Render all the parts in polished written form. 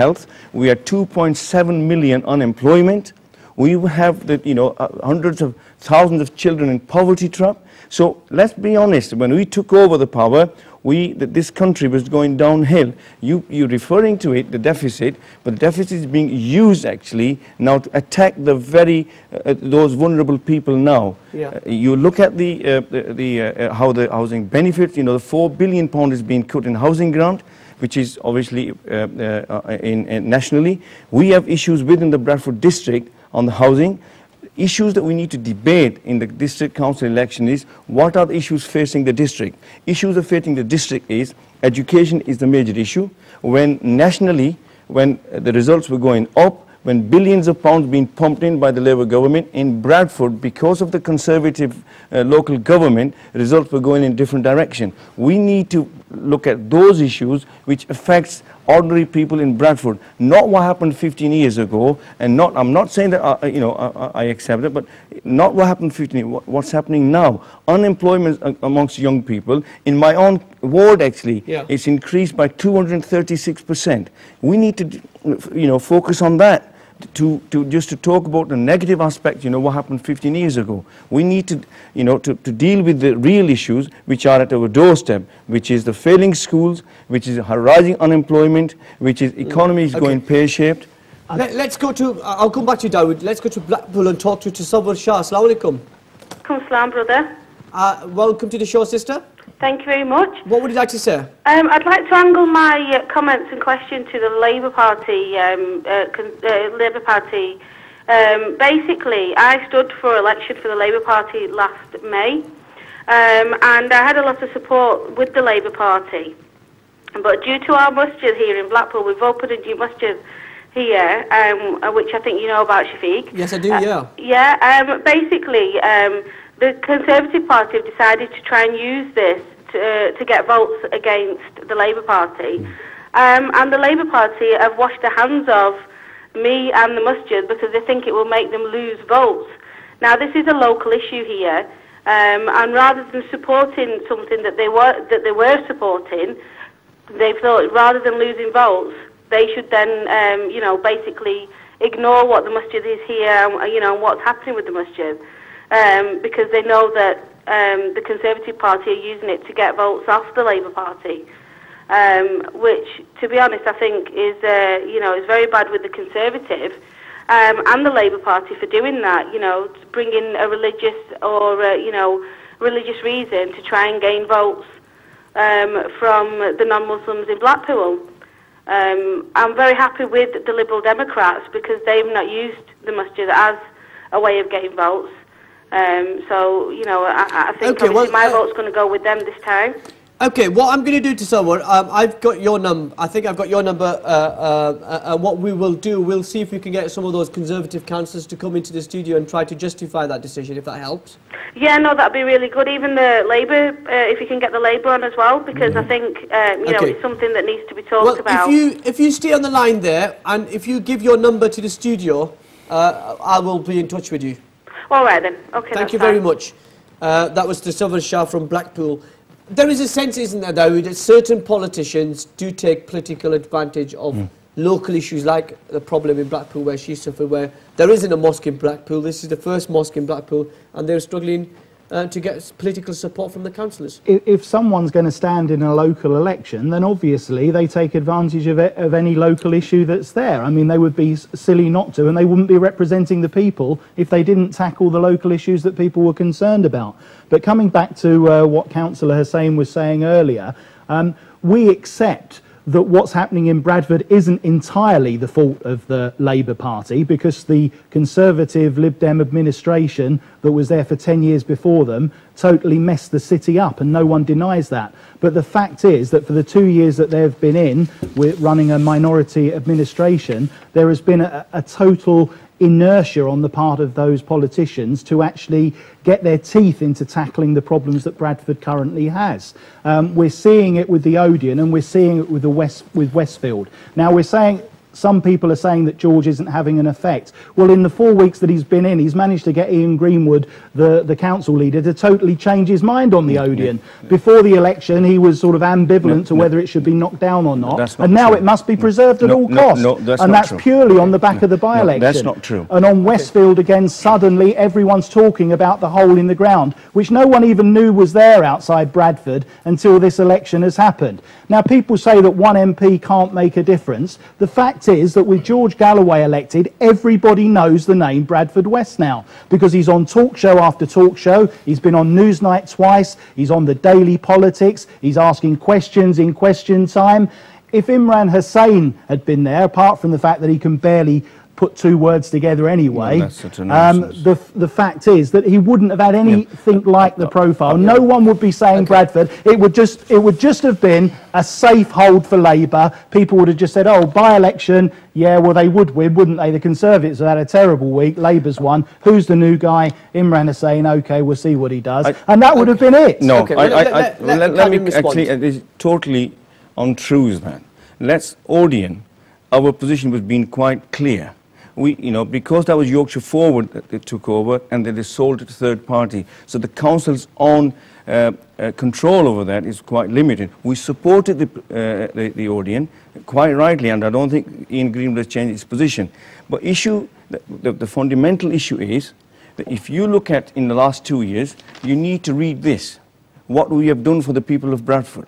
health. We are 2.7 million unemployment. We have hundreds of thousands of children in poverty trap. So let's be honest, when we took over the power, this country was going downhill. You're referring to it, the deficit, but the deficit is being used actually now to attack the those vulnerable people now. Yeah. You look at how the housing benefits, the £4 billion is being cut in housing grant, which is obviously nationally. We have issues within the Bradford district on the housing. Issues that we need to debate in the district council election is what are the issues facing the district. Issues affecting the district is education is the major issue. When nationally, when the results were going up, when billions of pounds being pumped in by the Labour government, in Bradford, because of the Conservative local government, results were going in a different direction. We need to look at those issues which affects ordinary people in Bradford, not what happened 15 years ago, and I'm not saying that I accept it, but not what happened 15 years, what's happening now. Unemployment amongst young people, in my own ward actually, it's increased by 236%. We need to, focus on that. To talk about the negative aspect, what happened 15 years ago. We need to, to deal with the real issues which are at our doorstep, which is the failing schools, which is rising unemployment, which is economy is going pear-shaped. Let's go to, I'll come back to you, Dawud. Let's go to Blackpool and talk to Tasawwur Shah. Assalamu alaikum. Salam, brother. Welcome to the show, sister. Thank you very much. What would you like to say? I'd like to angle my comments and question to the Labour Party. Basically, I stood for election for the Labour Party last May, and I had a lot of support with the Labour Party. But due to our masjid here in Blackpool, we've opened a new masjid here, which I think you know about, Shafiq. Yes, I do, yeah. Basically, the Conservative Party have decided to try and use this to get votes against the Labour Party. And the Labour Party have washed their hands of me and the masjid because they think it will make them lose votes. Now, this is a local issue here, and rather than supporting something that they were supporting, they thought rather than losing votes, they should then, basically ignore what the masjid is here and what's happening with the masjid. Because they know that the Conservative Party are using it to get votes off the Labour Party, which, to be honest, I think is is very bad with the Conservative and the Labour Party for doing that. To bring in a religious or religious reason to try and gain votes from the non-Muslims in Blackpool. I'm very happy with the Liberal Democrats because they've not used the masjid as a way of getting votes. I think my vote's going to go with them this time. Okay, what I'm going to do to someone, I've got your number. I think I've got your number. And what we will do, we'll see if we can get some of those Conservative councillors to come into the studio and try to justify that decision, if that helps. Yeah, no, that'd be really good. Even the Labour, if you can get the Labour on as well, because I think it's something that needs to be talked about. If you stay on the line there, and if you give your number to the studio, I will be in touch with you. All right then. Okay. Thank you very much. That was Tasawwur Shah from Blackpool. There is a sense, isn't there, Dawud, that certain politicians do take political advantage of local issues like the problem in Blackpool where she suffered, where there isn't a mosque in Blackpool. This is the first mosque in Blackpool, and they're struggling to get political support from the councillors. If someone's going to stand in a local election, then obviously they take advantage of any local issue that's there. I mean, they would be silly not to, and they wouldn't be representing the people if they didn't tackle the local issues that people were concerned about. But coming back to what Councillor Hussain was saying earlier, we accept that what's happening in Bradford isn't entirely the fault of the Labour Party, because the Conservative Lib Dem administration that was there for 10 years before them totally messed the city up, and no one denies that. But the fact is that for the 2 years that they've been in, with running a minority administration, there has been a total inertia on the part of those politicians to actually get their teeth into tackling the problems that Bradford currently has. We're seeing it with the Odeon, and we're seeing it with Westfield. Now we're saying some people are saying that George isn't having an effect. Well, in the 4 weeks that he's been in, he's managed to get Ian Greenwood, the council leader, to totally change his mind on the Odeon. Before the election, he was sort of ambivalent to whether it should be knocked down or not, and now it must be preserved at all costs. And that's purely on the back of the by-election. That's not true. And on Westfield again, suddenly everyone's talking about the hole in the ground, which no one even knew was there outside Bradford until this election has happened. Now, people say that one MP can't make a difference. The fact is that with George Galloway elected, everybody knows the name Bradford West now, because he's on talk show after talk show, he's been on Newsnight twice, he's on the Daily Politics, he's asking questions in question time. If Imran Hussain had been there, apart from the fact that he can barely put two words together anyway, the fact is that he wouldn't have had anything like the profile. No one would be saying Bradford. It would just have been a safe hold for Labour. People would have just said, oh, by-election, yeah, well, they would win, wouldn't they? The Conservatives have had a terrible week, Labour's won. Who's the new guy? Imran Hussain, OK, we'll see what he does. And that would have been it. No, let me actually, it's totally untrue, man. Let's Odeon, our position was being quite clear. We, because that was Yorkshire Forward that they took over and they sold it to third party. So the council's own control over that is quite limited. We supported the Odeon quite rightly, and I don't think Ian Greenwood has changed his position. But the fundamental issue is that if you look at in the last 2 years, you need to read this, what we have done for the people of Bradford.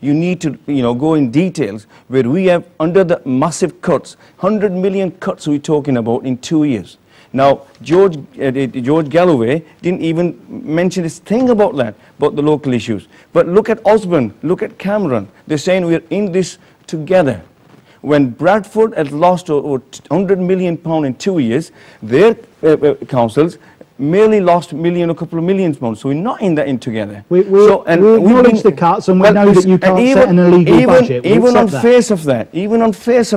You need to, go in details where we have, under the massive cuts, 100 million cuts we're talking about in 2 years. Now, George Galloway didn't even mention this thing about that, about the local issues. But look at Osborne, look at Cameron. They're saying we're in this together. When Bradford had lost over £100 million in 2 years, their councils merely lost a couple of million pounds. So we're not in that in together. We acknowledge the cuts, and we know that you can't set an illegal budget. Even on face of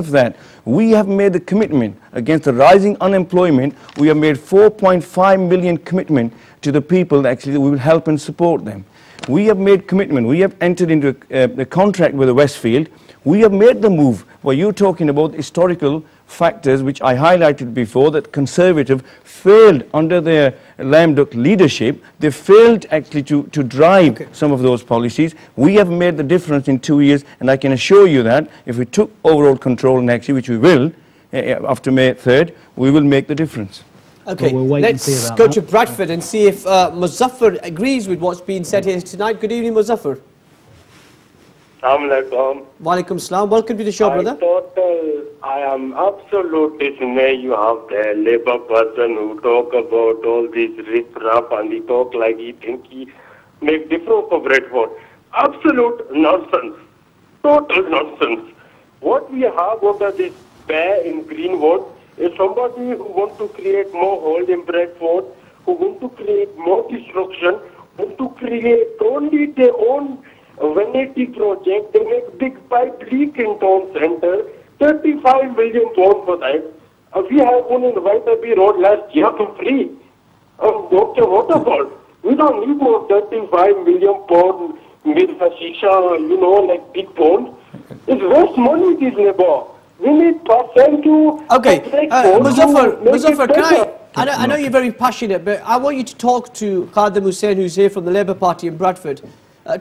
that, we have made the commitment against the rising unemployment. We have made 4.5 million commitment to the people that actually we will help and support them. We have made commitment. We have entered into the contract with the Westfield. We have made the move where you're talking about historical factors which I highlighted before, that Conservative failed under their lame duck leadership. They failed actually to drive some of those policies. We have made the difference in 2 years, and I can assure you that if we took overall control next year, which we will, after May 3rd, we will make the difference. Okay, let's go to Bradford and see if Muzaffar agrees with what's been said here tonight. Good evening, Muzaffar. Assalamualaikum. Walaikum salam. Welcome to the show, brother. I am absolutely dismayed. You have the Labour person who talk about all this riff-raff and he talk like he think he make difference for Bradford. Absolute nonsense. Total nonsense. What we have over this bear in Greenwood is somebody who wants to create more hold in Bradford, who wants to create more destruction, wants to create only their own vanity project. They make big pipe leak in town centre, 35 million pounds for that. We have one in Whiteby Road last year for free. Dr. Waterfall. We don't need more 35 million pounds with Hashisha, like big pounds. It's waste money, this Labour. We need percent to... Okay, Muzaffar, I know you're very passionate, but I want you to talk to Khadim Hussain, who's here from the Labour Party in Bradford.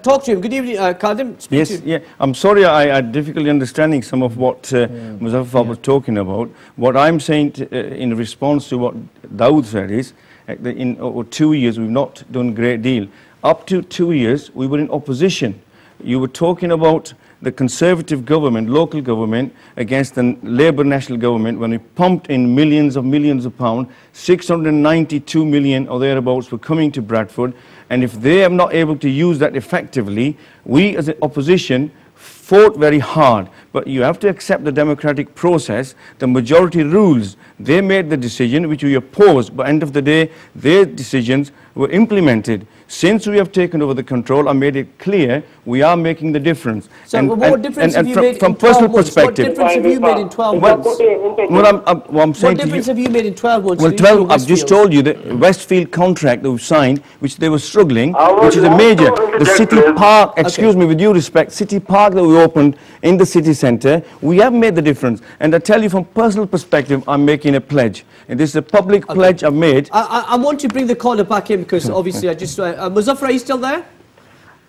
Talk to him. Good evening, Khadim. Yes, yeah. I'm sorry I had difficulty understanding some of what Muzaffar was talking about. What I'm saying in response to what Dawud said is, in over 2 years, we've not done a great deal. Up to 2 years, we were in opposition. You were talking about the Conservative government, local government, against the Labour national government when we pumped in millions of pounds, 692 million or thereabouts were coming to Bradford. And if they are not able to use that effectively, we as an opposition fought very hard. But you have to accept the democratic process. The majority rules. They made the decision which we opposed, but at the end of the day, their decisions were implemented. Since we have taken over the control, I made it clear we are making the difference. So what difference have you made from in 12 personal months? perspective, What difference have you made in 12 months? what I'm saying What difference have you made in 12 months? well, to 12, I've just Westfield? told you the Westfield contract that we've signed, which they were struggling, I would which is a like major. to The interject, City please. Park, excuse me, with due respect, City Park that we opened in the city centre, we have made the difference. And I tell you from personal perspective, I'm making a pledge. And this is a public pledge I've made. I want to bring the caller back in because obviously I just... Muzaffar, are you still there?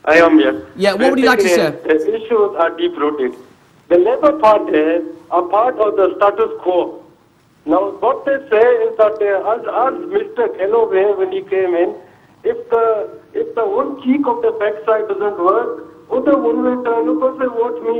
I am, yes. Yeah, what would you like to say? The issues are deep-rooted. The Labour Party are part of the status quo. Now, what they say is that as Mr. Kellogg, when he came in, if the one cheek of the backside doesn't work, other one will turn up and say, vote me.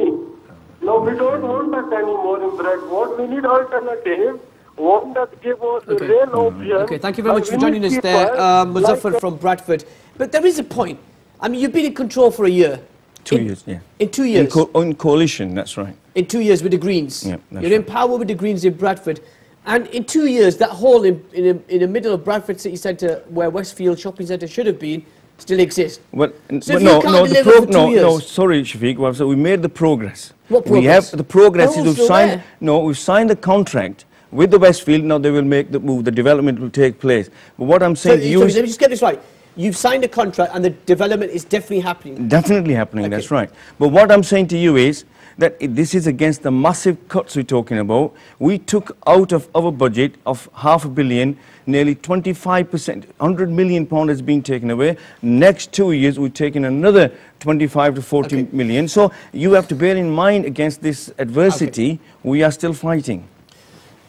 No, we don't want that anymore in Bradford. We need alternative. One that give us the real option. Okay, thank you very much for joining us there, Muzaffar from Bradford. But there is a point. I mean, you've been in control for a year. 2 years, yeah. In 2 years? In coalition, that's right. In 2 years with the Greens. Yeah, that's You're in power with the Greens in Bradford. And in 2 years, that hole in the middle of Bradford City Centre, where Westfield Shopping Centre should have been, still exists. Well, So if you can't deliver for 2 years... no, sorry, Shafiq. Well, so we made the progress. What progress? We have the progress. No Is one's we've still signed. there. No, we've signed the contract with the Westfield. Now they will make the move. The development will take place. But what I'm saying to you let is me just get this right. You've signed a contract and the development is definitely happening. definitely happening. Okay. That's right. But what I'm saying to you is that this is against the massive cuts we're talking about. We took out of our budget of £500 million, nearly 25%, £100 million has been taken away. Next 2 years, we're taking another 25 to 40 million. So you have to bear in mind against this adversity, we are still fighting.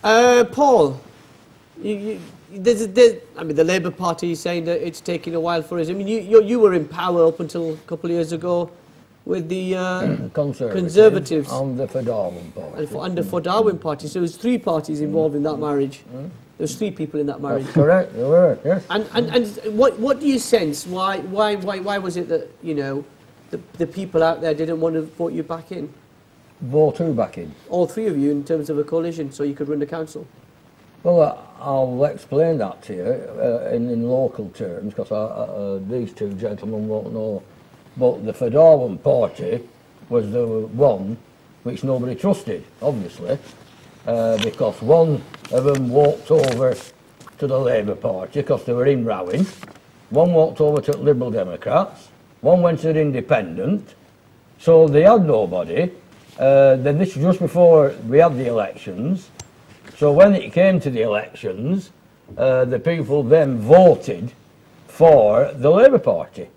Paul, I mean, the Labour Party is saying that it's taking a while for us. I mean, you were in power up until a couple of years ago with the Conservatives and the Darwin Party. And the Darwin Party. So there's 3 parties involved in that marriage. There's 3 people in that marriage. That's correct, there were, yes. And what do you sense? Why was it that, you know, the people out there didn't want to vote you back in? Vote who back in? All 3 of you in terms of a coalition, so you could run the council. Well, I'll explain that to you in local terms, because these 2 gentlemen won't know. But the Darwin Party was the one which nobody trusted, obviously, because one of them walked over to the Labour Party because they were in rowing, one walked over to Liberal Democrats, one went to the Independent, so they had nobody. Then this was just before we had the elections. So when it came to the elections, the people then voted for the Labour Party.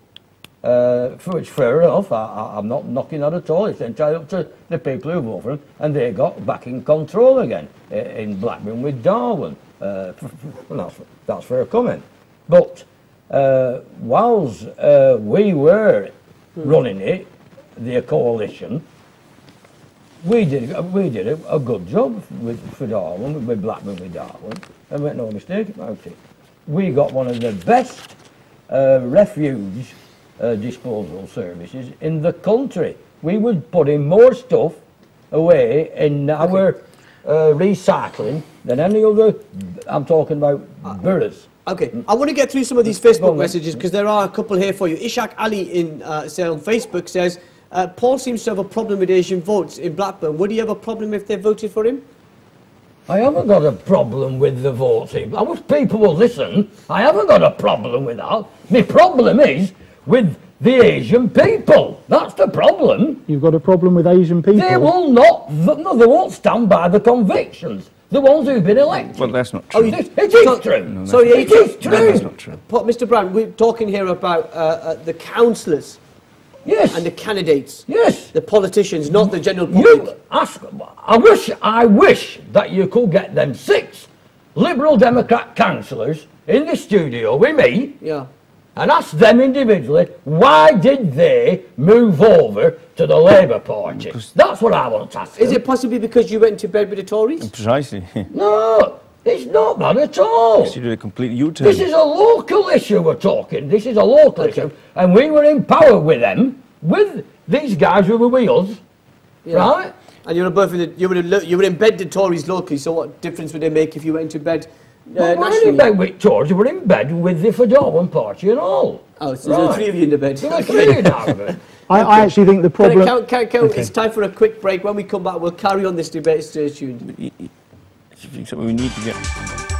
Which fair enough, I'm not knocking that at all. It's entirely up to the people who vote for them, and they got back in control again in Blackburn with Darwin. That's fair comment. But whilst we were running it, the coalition, we did a good job for Darwin, with Blackburn with Darwin, and make no mistake about it. We got one of the best refuge disposal services in the country. We were putting more stuff away in our recycling than any other, I'm talking about boroughs. Okay, I want to get through some of these Facebook messages because there are a couple here for you. Ishak Ali say on Facebook says, Paul seems to have a problem with Asian votes in Blackburn. Would he have a problem if they voted for him? I haven't got a problem with the voting. I wish people will listen. I haven't got a problem with that. My problem is with the Asian people. That's the problem. You've got a problem with Asian people? They will not, no, they won't stand by the convictions. The ones who've been elected. Well, that's not true. It is true. No, Sorry, it is true. That's not true. Mr. Brown, we're talking here about the councillors. Yes. And the candidates. Yes. The politicians, not the general public. You ask, I wish that you could get them 6 Liberal Democrat councillors in the studio with me. Yeah. And ask them individually, why did they move over to the Labour Party? That's what I want to ask them. Is it possibly because you went to bed with the Tories? Precisely. No, it's not that at all. You did a complete U-turn. This is a local issue we're talking. This is a local issue. And we were in power with them, with these guys who were with us, right? And you were in bed with the Tories locally, so what difference would they make if you went to bed We're in nationally. bed with Tories, we're in bed with the Fedorwan Party and all. Oh, so there's three of you in the bed. There are three in out of it. I actually think the problem... It's time for a quick break. When we come back, we'll carry on this debate. Stay tuned. We need to get...